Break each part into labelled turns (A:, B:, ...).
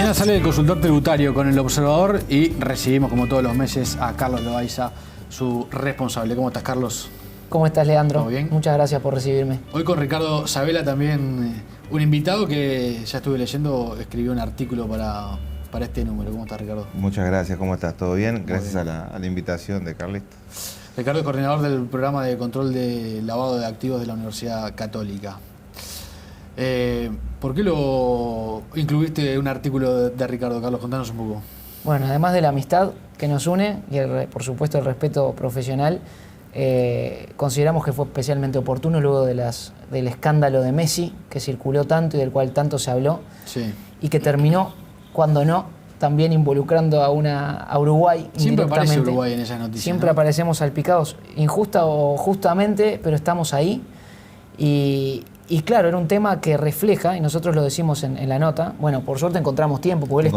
A: Mañana sale el consultor tributario con el observador y recibimos, como todos los meses, a Carlos Loaiza, su responsable. ¿Cómo estás, Carlos?
B: ¿Cómo estás, Leandro?
A: ¿Todo bien?
B: Muchas gracias por recibirme.
A: Hoy con Ricardo Sabela también, un invitado que ya estuve leyendo, escribió un artículo para este número. ¿Cómo estás, Ricardo?
C: Muchas gracias, ¿cómo estás? ¿Todo bien? Gracias
A: bien.
C: a la invitación de Carlito.
A: Ricardo es coordinador del programa de control de lavado de activos de la Universidad Católica. ¿Por qué lo incluiste en un artículo de Ricardo? Carlos, contanos un poco.
B: Bueno, además de la amistad que nos une y por supuesto el respeto profesional, consideramos que fue especialmente oportuno luego del escándalo de Messi, que circuló tanto y del cual tanto se habló,
A: Sí.
B: y que terminó, cuando no, también involucrando a Uruguay.
A: Siempre aparece Uruguay en esas noticias.
B: Siempre
A: ¿no?
B: aparecemos salpicados, injusta o justamente, pero estamos ahí. Y claro, era un tema que refleja, y nosotros lo decimos en la nota, bueno, por suerte encontramos tiempo, porque él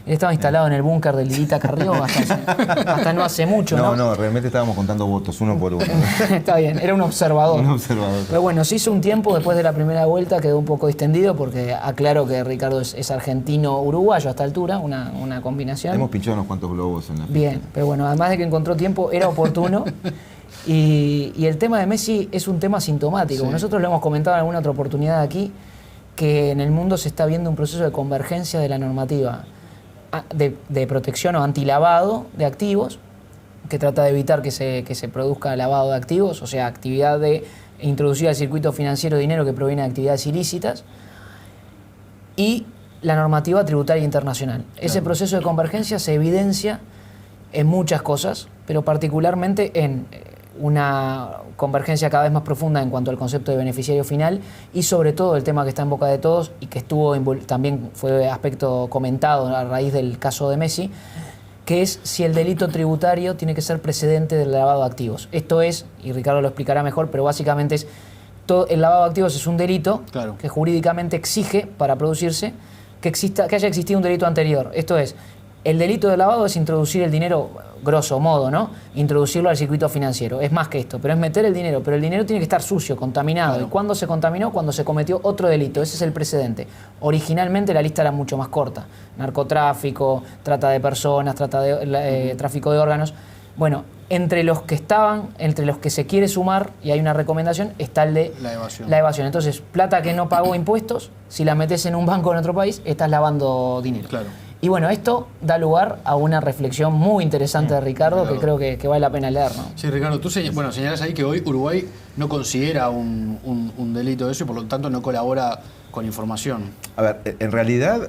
B: estaba instalado en el búnker del Lilita Carrió hasta no hace mucho, ¿no?
C: No, realmente estábamos contando votos uno por uno.
B: Está bien, era un observador.
C: Un observador.
B: Pero bueno, se hizo un tiempo después de la primera vuelta, quedó un poco distendido, porque aclaro que Ricardo es argentino-uruguayo a esta altura, una combinación.
C: Hemos pinchado unos cuantos globos en la pista.
B: Bien, pero bueno, además de que encontró tiempo, era oportuno. Y el tema de Messi es un tema sintomático.
A: Sí.
B: Nosotros lo hemos comentado en alguna otra oportunidad aquí, que en el mundo se está viendo un proceso de convergencia de la normativa de protección o antilavado de activos, que trata de evitar que se produzca lavado de activos, o sea, actividad de introducir al circuito financiero dinero que proviene de actividades ilícitas, y la normativa tributaria internacional. Claro. Ese proceso de convergencia se evidencia en muchas cosas, pero particularmente en una convergencia cada vez más profunda en cuanto al concepto de beneficiario final y sobre todo el tema que está en boca de todos y que también fue aspecto comentado a raíz del caso de Messi, que es si el delito tributario tiene que ser precedente del lavado de activos. Esto es, y Ricardo lo explicará mejor, pero básicamente es el lavado de activos es un delito
A: Claro.
B: que jurídicamente exige para producirse que haya existido un delito anterior. Esto es, el delito de lavado es introducir el dinero, grosso modo, ¿no? Introducirlo al circuito financiero. Es más que esto, pero es meter el dinero. Pero el dinero tiene que estar sucio, contaminado.
A: Claro.
B: ¿Y cuándo se contaminó? Cuando se cometió otro delito. Ese es el precedente. Originalmente la lista era mucho más corta. Narcotráfico, trata de personas, tráfico de órganos. Bueno, entre los que se quiere sumar, y hay una recomendación, está el de
A: la
B: evasión. Entonces, plata que no pagó impuestos, si la metes en un banco en otro país, estás lavando dinero.
A: Claro.
B: Y bueno, esto da lugar a una reflexión muy interesante de Ricardo, que creo que vale la pena leer, ¿no?
A: Sí, Ricardo, tú señalas ahí que hoy Uruguay no considera un delito de eso y por lo tanto no colabora con información.
C: A ver, en realidad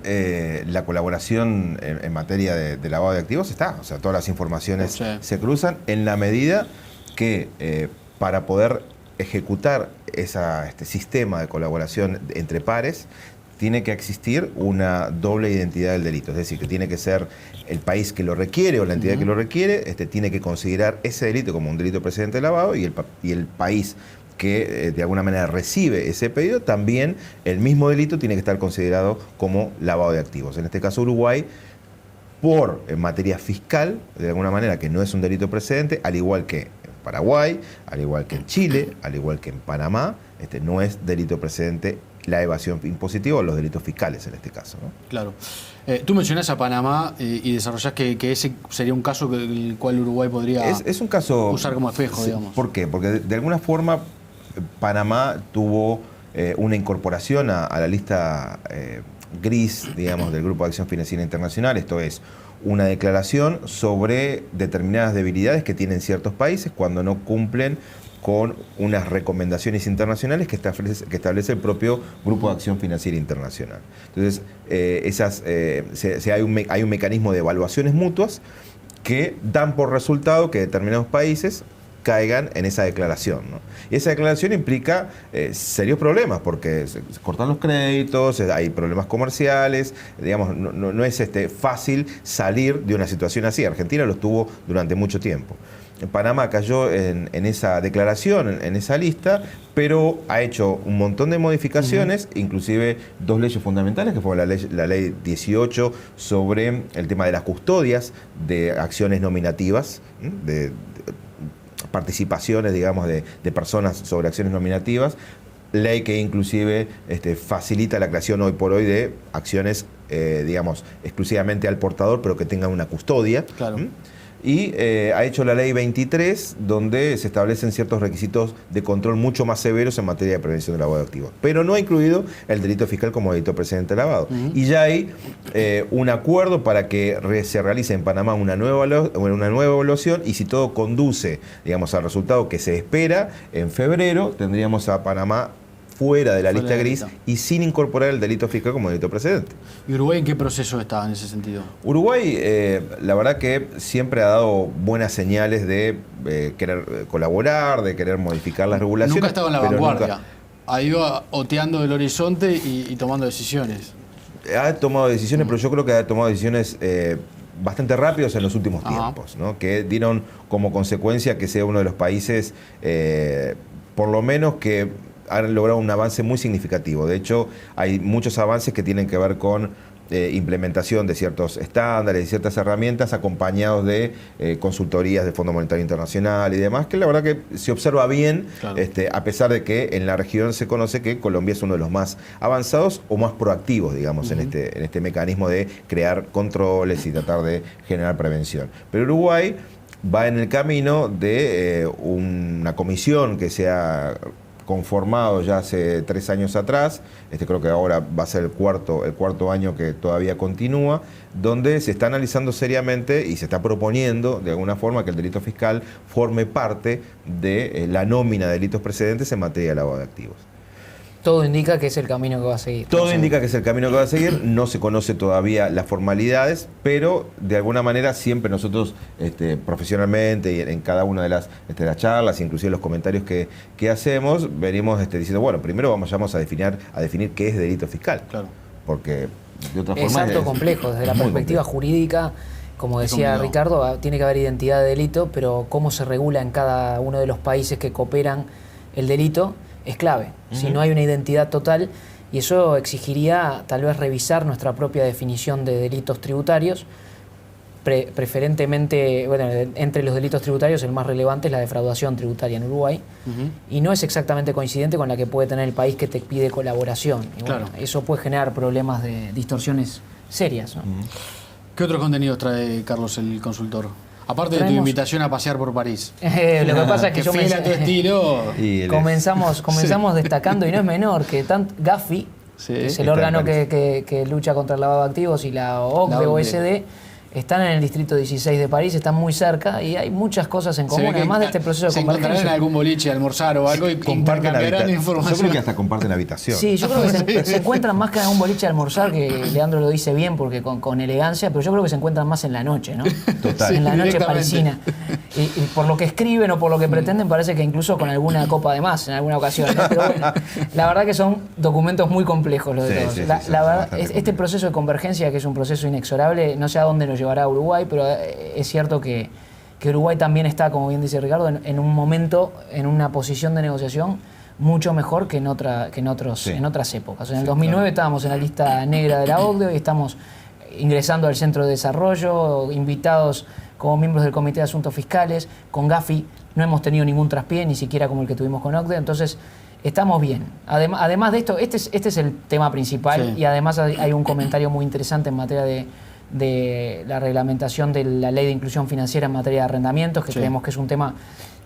C: la colaboración en materia de lavado de activos está, o sea, todas las informaciones
A: Sí.
C: se cruzan en la medida que para poder ejecutar este sistema de colaboración entre pares, tiene que existir una doble identidad del delito. Es decir, que tiene que ser el país que lo requiere o la entidad que lo requiere, tiene que considerar ese delito como un delito precedente de lavado y el país que de alguna manera recibe ese pedido, también el mismo delito tiene que estar considerado como lavado de activos. En este caso Uruguay, en materia fiscal, de alguna manera que no es un delito precedente, al igual que en Paraguay, al igual que en Chile, al igual que en Panamá, no es delito precedente la evasión impositiva o los delitos fiscales en este caso, ¿no?
A: Claro. Tú mencionás a Panamá y desarrollás que ese sería un caso el cual Uruguay podría
C: es un caso,
A: usar como espejo,
C: sí,
A: digamos.
C: ¿Por qué? Porque de alguna forma Panamá tuvo una incorporación a la lista gris, digamos, del Grupo de Acción Financiera Internacional. Esto es una declaración sobre determinadas debilidades que tienen ciertos países cuando no cumplen con unas recomendaciones internacionales que establece el propio Grupo de Acción Financiera Internacional. Entonces, hay un mecanismo de evaluaciones mutuas que dan por resultado que determinados países caigan en esa declaración, ¿no? Y esa declaración implica serios problemas porque se cortan los créditos, hay problemas comerciales, digamos, no es fácil salir de una situación así. Argentina lo estuvo durante mucho tiempo. Panamá cayó en esa declaración, en esa lista, pero ha hecho un montón de modificaciones, inclusive dos leyes fundamentales, que fue la ley 18 sobre el tema de las custodias de acciones nominativas, de participaciones, digamos, de personas sobre acciones nominativas, ley que inclusive facilita la creación hoy por hoy de acciones, digamos, exclusivamente al portador, pero que tengan una custodia.
A: Claro.
C: Y ha hecho la ley 23, donde se establecen ciertos requisitos de control mucho más severos en materia de prevención del lavado de activos. Pero no ha incluido el delito fiscal como delito precedente de lavado. Y ya hay un acuerdo para que se realice en Panamá una nueva evaluación, y si todo conduce, digamos, al resultado que se espera, en febrero tendríamos a Panamá fuera de la lista gris y sin incorporar el delito fiscal como delito precedente.
A: ¿Y Uruguay en qué proceso está en ese sentido?
C: Uruguay, la verdad que siempre ha dado buenas señales de querer colaborar, de querer modificar las regulaciones.
A: Nunca ha estado en la vanguardia. Ha ido oteando el horizonte y tomando decisiones.
C: Ha tomado decisiones, pero yo creo que ha tomado decisiones bastante rápidas en los últimos tiempos, ¿no? Que dieron como consecuencia que sea uno de los países, por lo menos, que han logrado un avance muy significativo. De hecho, hay muchos avances que tienen que ver con implementación de ciertos estándares y ciertas herramientas acompañados de consultorías del Fondo Monetario Internacional y demás, que la verdad que se observa bien, claro. A pesar de que en la región se conoce que Colombia es uno de los más avanzados o más proactivos, digamos, en este mecanismo de crear controles y tratar de generar prevención. Pero Uruguay va en el camino de una comisión que se ha conformado ya hace 3 años atrás, creo que ahora va a ser el cuarto año que todavía continúa, donde se está analizando seriamente y se está proponiendo de alguna forma que el delito fiscal forme parte de la nómina de delitos precedentes en materia de lavado de activos.
B: Todo indica que es el camino que va a seguir.
C: Todo indica que es el camino que va a seguir. No se conoce todavía las formalidades, pero de alguna manera siempre nosotros profesionalmente y en cada una de las charlas, inclusive los comentarios que hacemos, venimos diciendo, bueno, primero vamos a definir qué es delito fiscal. Claro. Porque de otra forma
B: es harto complejo. Desde la perspectiva jurídica, como decía Ricardo, tiene que haber identidad de delito, pero cómo se regula en cada uno de los países que cooperan el delito es clave. Si no hay una identidad total, y eso exigiría tal vez revisar nuestra propia definición de delitos tributarios, preferentemente, bueno, entre los delitos tributarios el más relevante es la defraudación tributaria en Uruguay, y no es exactamente coincidente con la que puede tener el país que te pide colaboración. Y bueno, eso puede generar problemas de distorsiones serias, ¿no?
A: ¿Qué otros contenidos trae Carlos, el consultor? Aparte de tu invitación a pasear por París.
B: Lo que pasa es que yo
A: fiel a tu estilo.
B: Comenzamos destacando, y no es menor, que Gafi, que es el órgano que lucha contra el lavado de activos, y la OCDE, OECD, están en el distrito 16 de París, están muy cerca y hay muchas cosas en común, además de este proceso de convergencia.
A: Se encontrarán en algún boliche a almorzar o algo y intercambiarán información.
C: Yo creo que hasta comparten habitación.
B: Sí, yo creo que se encuentran más que en un boliche a almorzar, que Leandro lo dice bien porque con elegancia, pero yo creo que se encuentran más en la noche, ¿no?
C: Total.
B: En la noche parisina. Y por lo que escriben o por lo que pretenden, parece que incluso con alguna copa de más en alguna ocasión, ¿no? Pero bueno, la verdad que son documentos muy complejos los de todos. La verdad, este proceso de convergencia, que es un proceso inexorable, no sé a dónde nos llevará a Uruguay, pero es cierto que Uruguay también está, como bien dice Ricardo, en un momento, en una posición de negociación mucho mejor que en otras épocas. En el 2009 estábamos en la lista negra de la OCDE, hoy estamos ingresando al Centro de Desarrollo, invitados como miembros del Comité de Asuntos Fiscales. Con Gafi no hemos tenido ningún traspié, ni siquiera como el que tuvimos con OCDE, entonces estamos bien. Además de esto, este es el tema principal, y además hay un comentario muy interesante en materia de la reglamentación de la Ley de Inclusión Financiera en materia de arrendamientos, que creemos que es un tema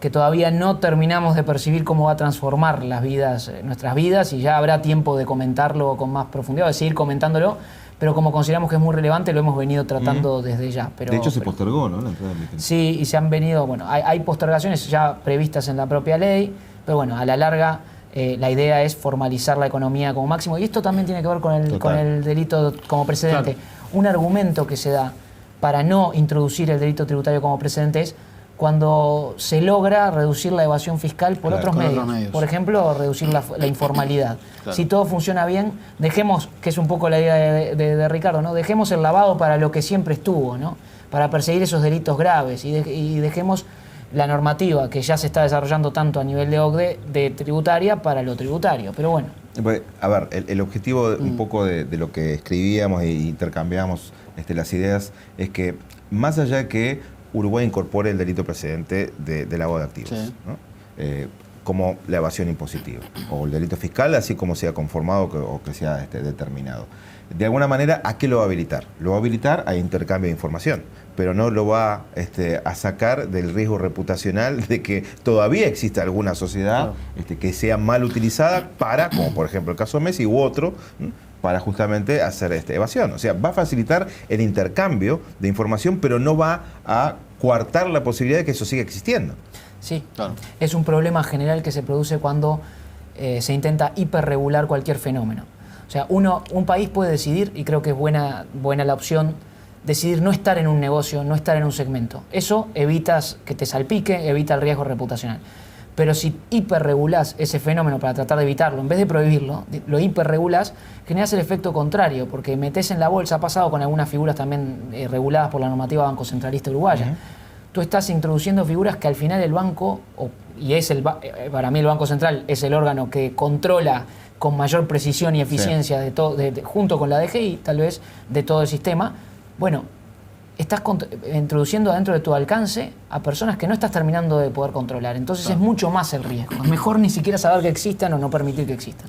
B: que todavía no terminamos de percibir cómo va a transformar nuestras vidas, y ya habrá tiempo de comentarlo con más profundidad, de seguir comentándolo, pero como consideramos que es muy relevante, lo hemos venido tratando desde ya. Pero,
C: de hecho se postergó, ¿no? La entrada de vigencia.
B: Sí, y se han venido, bueno, hay postergaciones ya previstas en la propia ley, pero bueno, a la larga la idea es formalizar la economía como máximo, y esto también tiene que ver con el delito como precedente. Claro. Un argumento que se da para no introducir el delito tributario como precedente es cuando se logra reducir la evasión fiscal por otros medios. Por ejemplo, reducir la informalidad. Claro. Si todo funciona bien, dejemos, que es un poco la idea de Ricardo, ¿no? Dejemos el lavado para lo que siempre estuvo, ¿no? Para perseguir esos delitos graves, y dejemos la normativa que ya se está desarrollando tanto a nivel de OCDE, de tributaria, para lo tributario. Pero bueno.
C: A ver, el objetivo un poco de lo que escribíamos e intercambiamos las ideas es que, más allá de que Uruguay incorpore el delito precedente de lavado de activos, ¿no? como la evasión impositiva o el delito fiscal, así como sea conformado o que sea determinado. De alguna manera, ¿a qué lo va a habilitar? Lo va a habilitar a intercambio de información, pero no lo va a sacar del riesgo reputacional de que todavía exista alguna sociedad que sea mal utilizada para, como por ejemplo el caso Messi u otro, para justamente hacer evasión. O sea, va a facilitar el intercambio de información, pero no va a coartar la posibilidad de que eso siga existiendo.
B: Sí,
A: Claro.
B: es un problema general que se produce cuando se intenta hiperregular cualquier fenómeno. O sea, un país puede decidir, y creo que es buena la opción, decidir no estar en un negocio, no estar en un segmento. Eso evitas que te salpique, evita el riesgo reputacional. Pero si hiperregulás ese fenómeno para tratar de evitarlo, en vez de prohibirlo, lo hiperregulás, generas el efecto contrario, porque metés en la bolsa, ha pasado con algunas figuras también reguladas por la normativa Banco Centralista Uruguaya. Tú estás introduciendo figuras que al final el banco, para mí el Banco Central es el órgano que controla con mayor precisión y eficiencia junto con la DGI, tal vez, de todo el sistema. Bueno, estás introduciendo adentro de tu alcance a personas que no estás terminando de poder controlar. Entonces es mucho más el riesgo. Es mejor ni siquiera saber que existan o no permitir que existan.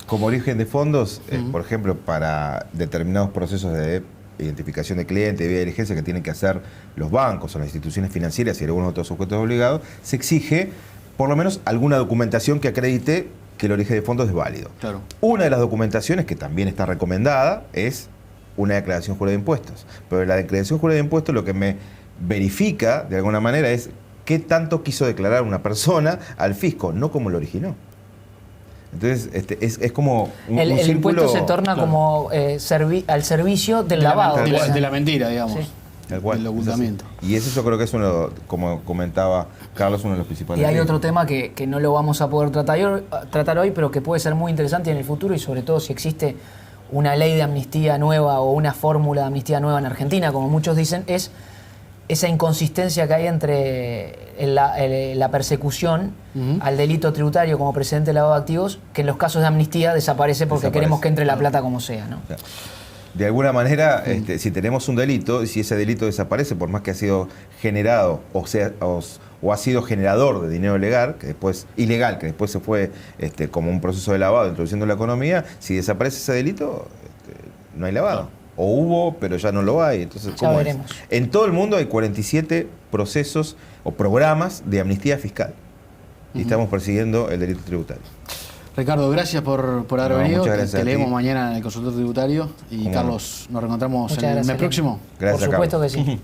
C: Como origen de fondos, por ejemplo, para determinados procesos de identificación de cliente, de vía de diligencia que tienen que hacer los bancos o las instituciones financieras y algunos otros sujetos obligados, se exige por lo menos alguna documentación que acredite que el origen de fondos es válido.
A: Claro.
C: Una de las documentaciones que también está recomendada es una declaración jurada de impuestos. Pero la declaración jurada de impuestos lo que me verifica de alguna manera es qué tanto quiso declarar una persona al fisco, no cómo lo originó. Entonces es como
B: el
C: círculo,
B: impuesto se torna como al servicio del lavado.
A: De la mentira, digamos.
B: Sí.
C: tal cual,
A: el ocultamiento.
C: es así. Y eso yo creo que es uno, como comentaba Carlos, uno de los principales.
B: Y hay
C: riesgos.
B: otro tema que no lo vamos a poder tratar hoy, pero que puede ser muy interesante en el futuro, y sobre todo si existe una ley de amnistía nueva o una fórmula de amnistía nueva en Argentina, como muchos dicen, es esa inconsistencia que hay entre la persecución al delito tributario como precedente de lavado de activos, que en los casos de amnistía desaparece porque queremos que entre la plata como sea, ¿no?
C: O sea, de alguna manera, si tenemos un delito, y si ese delito desaparece, por más que ha sido generado o ha sido generador de dinero ilegal, que después se fue como un proceso de lavado introduciendo en la economía, si desaparece ese delito, no hay lavado.
A: Claro.
C: O hubo, pero ya no lo hay. Entonces,
B: Ya
C: ¿cómo
B: veremos.
C: es? En todo el mundo hay 47 procesos o programas de amnistía fiscal. Y estamos persiguiendo el delito tributario.
A: Ricardo, gracias por haber
C: No,
A: venido.
C: muchas gracias
A: Te
C: a ti.
A: leemos mañana en el consultorio tributario. Y
C: Cómo no.
A: Carlos, nos reencontramos
B: Muchas
A: el
B: gracias,
A: mes próximo.
C: Gracias,
B: Por supuesto
C: Carlos.
B: que sí.